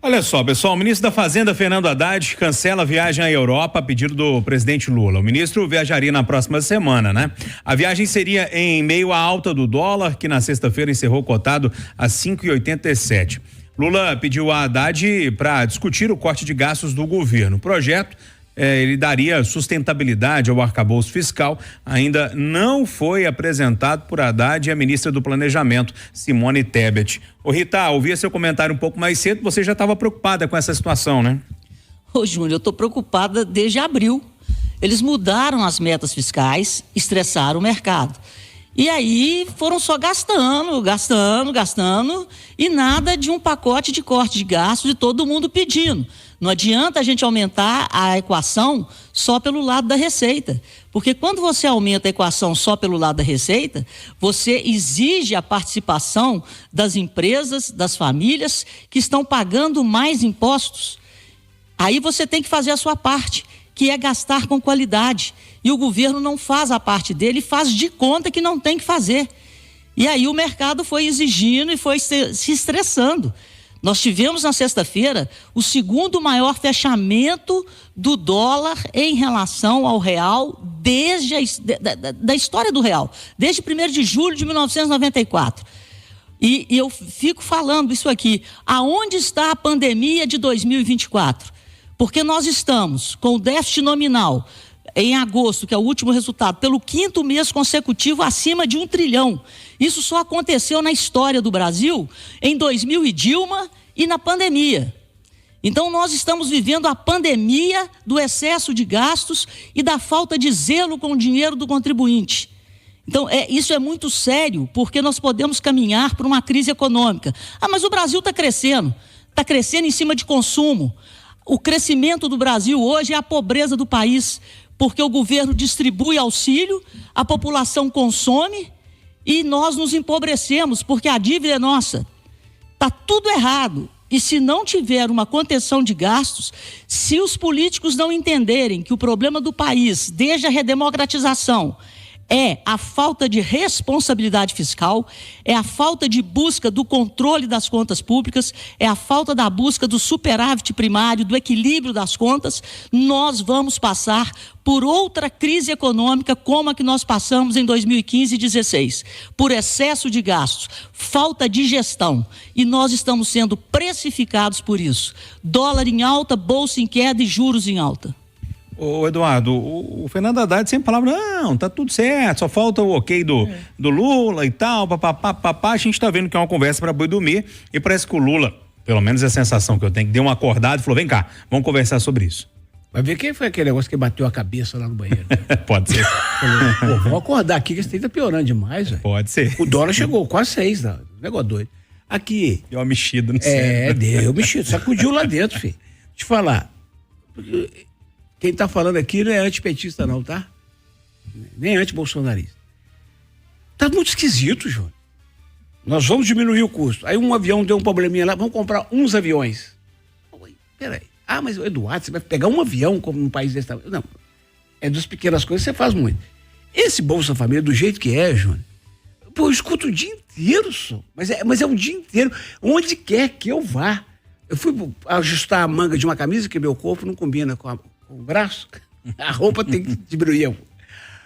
Olha só, pessoal, o ministro da Fazenda, Fernando Haddad, cancela a viagem à Europa a pedido do presidente Lula. O ministro viajaria na próxima semana, né? A viagem seria em meio à alta do dólar, que na sexta-feira encerrou cotado a 5,87. Lula pediu a Haddad para discutir o corte de gastos do governo. O projeto ele daria sustentabilidade ao arcabouço fiscal, ainda não foi apresentado por Haddad e a ministra do Planejamento, Simone Tebet. Ô Rita, ouvi seu comentário um pouco mais cedo, você já estava preocupada com essa situação, né? Ô Júnior, eu estou preocupada desde abril. Eles mudaram as metas fiscais, estressaram o mercado. E aí foram só gastando e nada de um pacote de corte de gastos de todo mundo pedindo. Não adianta a gente aumentar a equação só pelo lado da receita, porque quando você aumenta a equação só pelo lado da receita, você exige a participação das empresas, das famílias que estão pagando mais impostos. Aí você tem que fazer a sua parte, que é gastar com qualidade. E o governo não faz a parte dele, faz de conta que não tem que fazer. E aí o mercado foi exigindo e foi se estressando. Nós tivemos na sexta-feira o segundo maior fechamento do dólar em relação ao real desde da história do real, desde 1º de julho de 1994. E eu fico falando isso aqui, aonde está a pandemia de 2024? Porque nós estamos com o déficit nominal em agosto, que é o último resultado, pelo 5º mês consecutivo acima de 1 trilhão. Isso só aconteceu na história do Brasil em 2000 e Dilma e na pandemia. Então nós estamos vivendo a pandemia do excesso de gastos e da falta de zelo com o dinheiro do contribuinte. Então isso é muito sério, porque nós podemos caminhar para uma crise econômica. Mas o Brasil está crescendo em cima de consumo. O crescimento do Brasil hoje é a pobreza do país, porque o governo distribui auxílio, a população consome e nós nos empobrecemos, porque a dívida é nossa. Está tudo errado. E se não tiver uma contenção de gastos, se os políticos não entenderem que o problema do país, desde a redemocratização, é a falta de responsabilidade fiscal, é a falta de busca do controle das contas públicas, é a falta da busca do superávit primário, do equilíbrio das contas, nós vamos passar por outra crise econômica como a que nós passamos em 2015 e 2016, por excesso de gastos, falta de gestão, e nós estamos sendo precificados por isso. Dólar em alta, bolsa em queda e juros em alta. Ô Eduardo, o Fernando Haddad sempre falava, não, tá tudo certo, só falta o ok do Lula e tal, papapá. A gente tá vendo que é uma conversa para boi dormir e parece que o Lula, pelo menos é a sensação que eu tenho, que deu uma acordada e falou, vem cá, vamos conversar sobre isso. Vai ver quem foi aquele negócio que bateu a cabeça lá no banheiro. Pode ser. Falou, vamos acordar aqui que esse trem tá piorando demais, velho. Pode ser. O dólar chegou quase 6, né? Negócio doido. Aqui. Deu uma mexida no cérebro. Deu mexida, sacudiu lá dentro, filho. Deixa eu te falar. Quem tá falando aqui não é antipetista não, tá? Nem antibolsonarista. Tá muito esquisito, João. Nós vamos diminuir o custo. Aí um avião deu um probleminha lá, vamos comprar uns aviões. Peraí. Mas Eduardo, você vai pegar um avião como num país desse tamanho? Não. É das pequenas coisas que você faz muito. Esse Bolsa Família, do jeito que é, João, eu escuto o dia inteiro só. Mas é o dia inteiro. Onde quer que eu vá. Eu fui ajustar a manga de uma camisa que meu corpo não combina com o braço, a roupa tem que diminuir.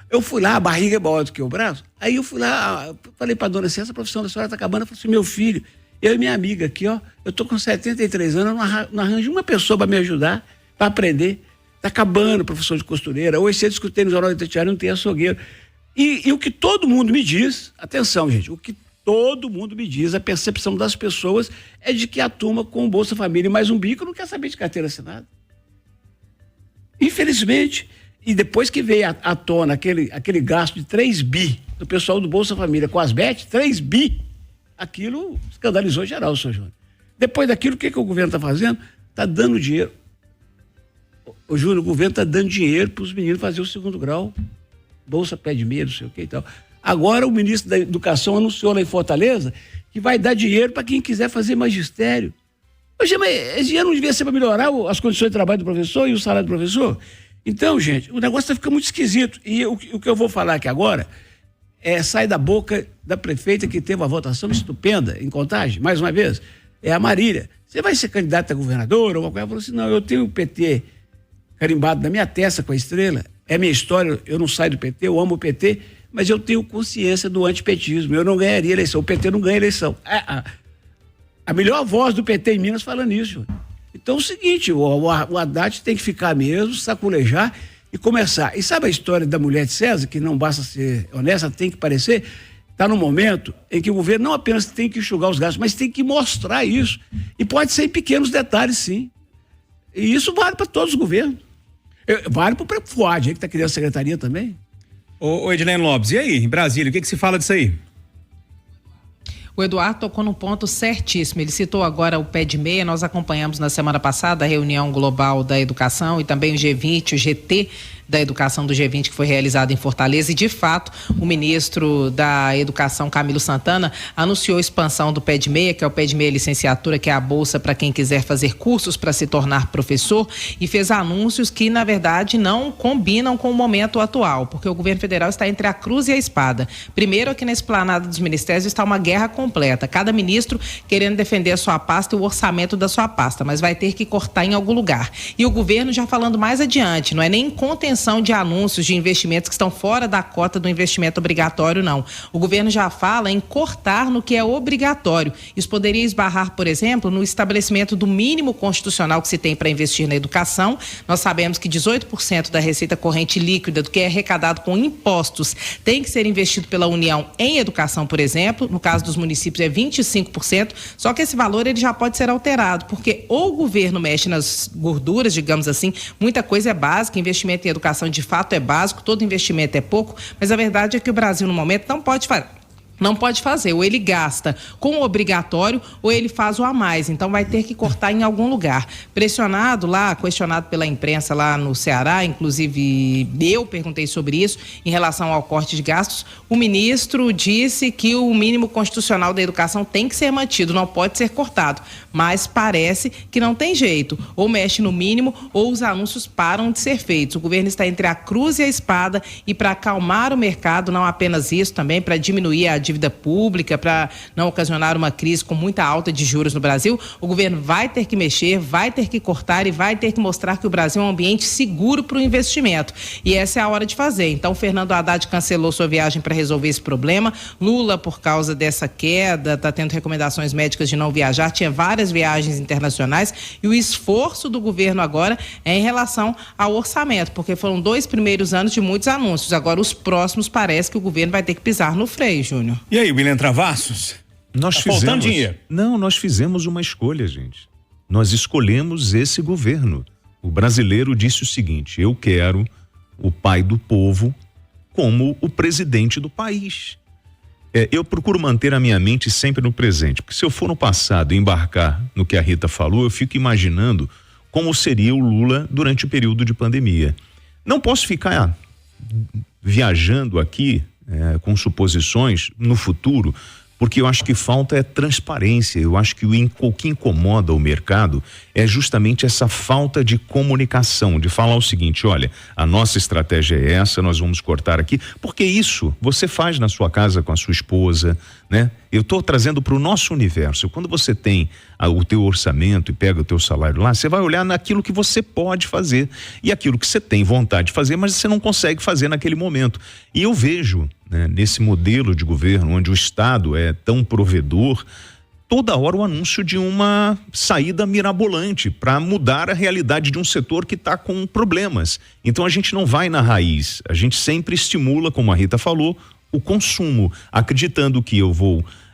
Eu fui lá, a barriga é maior do que o braço, aí eu fui lá, falei pra dona, se essa profissão da senhora tá acabando, eu falei assim, meu filho, eu e minha amiga aqui, ó, eu tô com 73 anos, eu não arranjo uma pessoa pra me ajudar, pra aprender, tá acabando professor de costureira, hoje cedo escutei no Jornal de Itatiaia, não tem açougueiro, e o que todo mundo me diz, atenção gente, o que todo mundo me diz, a percepção das pessoas é de que a turma com o Bolsa Família e mais um bico não quer saber de carteira assinada. Infelizmente, e depois que veio à tona aquele gasto de 3 bi do pessoal do Bolsa Família com as BET, 3 bi, aquilo escandalizou geral, senhor Júnior. Depois daquilo, o que o governo está fazendo? Está dando dinheiro. Ô Júnior, o governo está dando dinheiro para os meninos fazer o 2º grau, Bolsa pé de meia, não sei o que e tal. Agora o ministro da Educação anunciou lá em Fortaleza que vai dar dinheiro para quem quiser fazer magistério. Mas esse dinheiro não devia ser para melhorar as condições de trabalho do professor e o salário do professor? Então, gente, o negócio está ficando muito esquisito. E o que eu vou falar aqui agora sai da boca da prefeita que teve uma votação estupenda em Contagem, mais uma vez. é a Marília. Você vai ser candidata a governador? Ou qualquer? Ela falou assim, não, eu tenho o PT carimbado na minha testa com a estrela, é minha história, eu não saio do PT, eu amo o PT, mas eu tenho consciência do antipetismo, eu não ganharia eleição, o PT não ganha eleição. A melhor voz do PT em Minas falando isso. Então é o seguinte, o Haddad tem que ficar mesmo, saculejar e começar. E sabe a história da mulher de César, que não basta ser honesta, tem que parecer? Está no momento em que o governo não apenas tem que enxugar os gastos, mas tem que mostrar isso. E pode ser em pequenos detalhes, sim. E isso vale para todos os governos. Vale para o Fuad, que está criando a secretaria também. Ô Edilene Lopes, e aí, em Brasília, o que se fala disso aí? O Eduardo tocou num ponto certíssimo. Ele citou agora o pé de meia. Nós acompanhamos na semana passada a reunião global da educação e também o G20, o GT da educação do G20 que foi realizado em Fortaleza, e de fato o ministro da Educação, Camilo Santana, anunciou a expansão do pé de meia, que é o pé de meia licenciatura, que é a bolsa para quem quiser fazer cursos para se tornar professor, e fez anúncios que na verdade não combinam com o momento atual, porque o governo federal está entre a cruz e a espada. Primeiro, aqui na esplanada dos ministérios está uma guerra completa, cada ministro querendo defender a sua pasta e o orçamento da sua pasta, mas vai ter que cortar em algum lugar. E o governo já falando mais adiante, não é nem contenção de anúncios de investimentos que estão fora da cota do investimento obrigatório, não. O governo já fala em cortar no que é obrigatório. Isso poderia esbarrar, por exemplo, no estabelecimento do mínimo constitucional que se tem para investir na educação. Nós sabemos que 18% da receita corrente líquida do que é arrecadado com impostos tem que ser investido pela União em educação, por exemplo. No caso dos municípios é 25%, só que esse valor ele já pode ser alterado, porque ou o governo mexe nas gorduras, digamos assim, muita coisa é básica, investimento em educação de fato é básico, todo investimento é pouco, mas a verdade é que o Brasil no momento não pode fazer, ou ele gasta com o obrigatório ou ele faz o a mais, então vai ter que cortar em algum lugar. Pressionado lá, questionado pela imprensa lá no Ceará, inclusive eu perguntei sobre isso em relação ao corte de gastos, o ministro disse que o mínimo constitucional da educação tem que ser mantido, não pode ser cortado, mas parece que não tem jeito, ou mexe no mínimo ou os anúncios param de ser feitos. O governo está entre a cruz e a espada, e para acalmar o mercado, não apenas isso, também para diminuir a dívida pública, para não ocasionar uma crise com muita alta de juros no Brasil, o governo vai ter que mexer, vai ter que cortar e vai ter que mostrar que o Brasil é um ambiente seguro para o investimento. E essa é a hora de fazer. Então, Fernando Haddad cancelou sua viagem para resolver esse problema. Lula, por causa dessa queda, está tendo recomendações médicas de não viajar, tinha várias viagens internacionais, e o esforço do governo agora é em relação ao orçamento, porque foram 2 primeiros anos de muitos anúncios. Agora, os próximos, parece que o governo vai ter que pisar no freio, Júnior. E aí, William Travassos? Nós faltando dinheiro. Não, nós fizemos uma escolha, gente. Nós escolhemos esse governo. O brasileiro disse o seguinte: eu quero o pai do povo como o presidente do país. Eu procuro manter a minha mente sempre no presente, porque se eu for no passado e embarcar no que a Rita falou, eu fico imaginando como seria o Lula durante o período de pandemia. Não posso ficar viajando aqui com suposições no futuro, porque eu acho que falta é transparência. Eu acho que o que incomoda o mercado é justamente essa falta de comunicação, de falar o seguinte: olha, a nossa estratégia é essa, nós vamos cortar aqui, porque isso você faz na sua casa com a sua esposa, né? Eu estou trazendo para o nosso universo. Quando você tem o teu orçamento e pega o teu salário lá, você vai olhar naquilo que você pode fazer e aquilo que você tem vontade de fazer, mas você não consegue fazer naquele momento. E eu vejo, né, nesse modelo de governo onde o Estado é tão provedor, toda hora o anúncio de uma saída mirabolante para mudar a realidade de um setor que está com problemas. Então a gente não vai na raiz, a gente sempre estimula, como a Rita falou, o consumo, acreditando que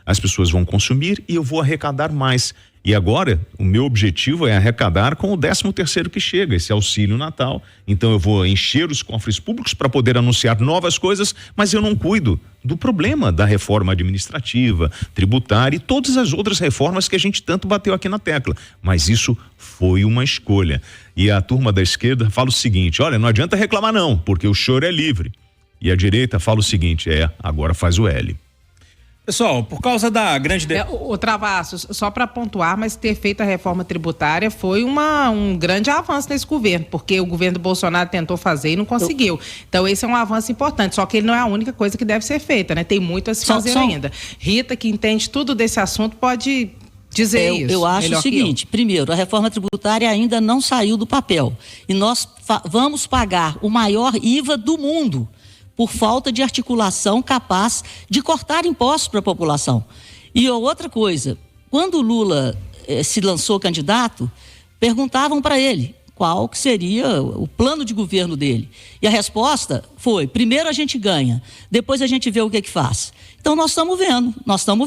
as pessoas vão consumir e eu vou arrecadar mais. E agora, o meu objetivo é arrecadar com o 13º que chega, esse auxílio Natal. Então eu vou encher os cofres públicos para poder anunciar novas coisas, mas eu não cuido do problema da reforma administrativa, tributária e todas as outras reformas que a gente tanto bateu aqui na tecla. Mas isso foi uma escolha. E a turma da esquerda fala o seguinte: olha, não adianta reclamar não, porque o choro é livre. E a direita fala o seguinte: agora faz o L. Pessoal, por causa da grande... O Travassos, só para pontuar, mas ter feito a reforma tributária foi um grande avanço nesse governo, porque o governo do Bolsonaro tentou fazer e não conseguiu. Então esse é um avanço importante, só que ele não é a única coisa que deve ser feita, né? Tem muito a se fazer ainda. Rita, que entende tudo desse assunto, pode dizer isso. Eu acho o seguinte, primeiro, a reforma tributária ainda não saiu do papel e nós vamos pagar o maior IVA do mundo por falta de articulação capaz de cortar impostos para a população. E outra coisa, quando o Lula se lançou candidato, perguntavam para ele qual que seria o plano de governo dele. E a resposta foi, primeiro a gente ganha, depois a gente vê o que faz. Então nós estamos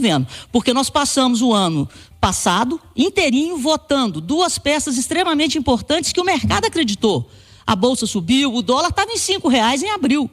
vendo, porque nós passamos o ano passado inteirinho votando duas peças extremamente importantes que o mercado acreditou. A bolsa subiu, o dólar estava em R$5 em abril.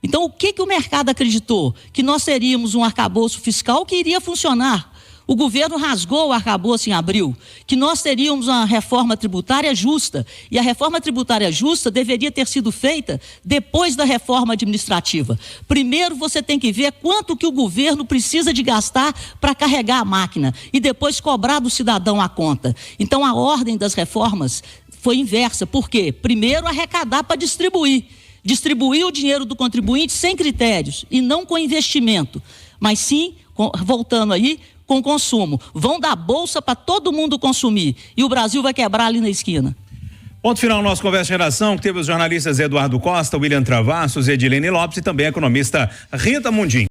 Então o que o mercado acreditou? Que nós teríamos um arcabouço fiscal que iria funcionar. O governo rasgou o arcabouço em abril, que nós teríamos uma reforma tributária justa. E a reforma tributária justa deveria ter sido feita depois da reforma administrativa. Primeiro você tem que ver quanto que o governo precisa de gastar para carregar a máquina e depois cobrar do cidadão a conta. Então a ordem das reformas foi inversa. Por quê? Primeiro arrecadar para distribuir. Distribuir o dinheiro do contribuinte sem critérios e não com investimento, mas sim, voltando aí, com consumo. Vão dar bolsa para todo mundo consumir e o Brasil vai quebrar ali na esquina. Ponto final no nosso Conversa Geração, que teve os jornalistas Eduardo Costa, William Travassos, Edilene Lopes e também a economista Rita Mundim.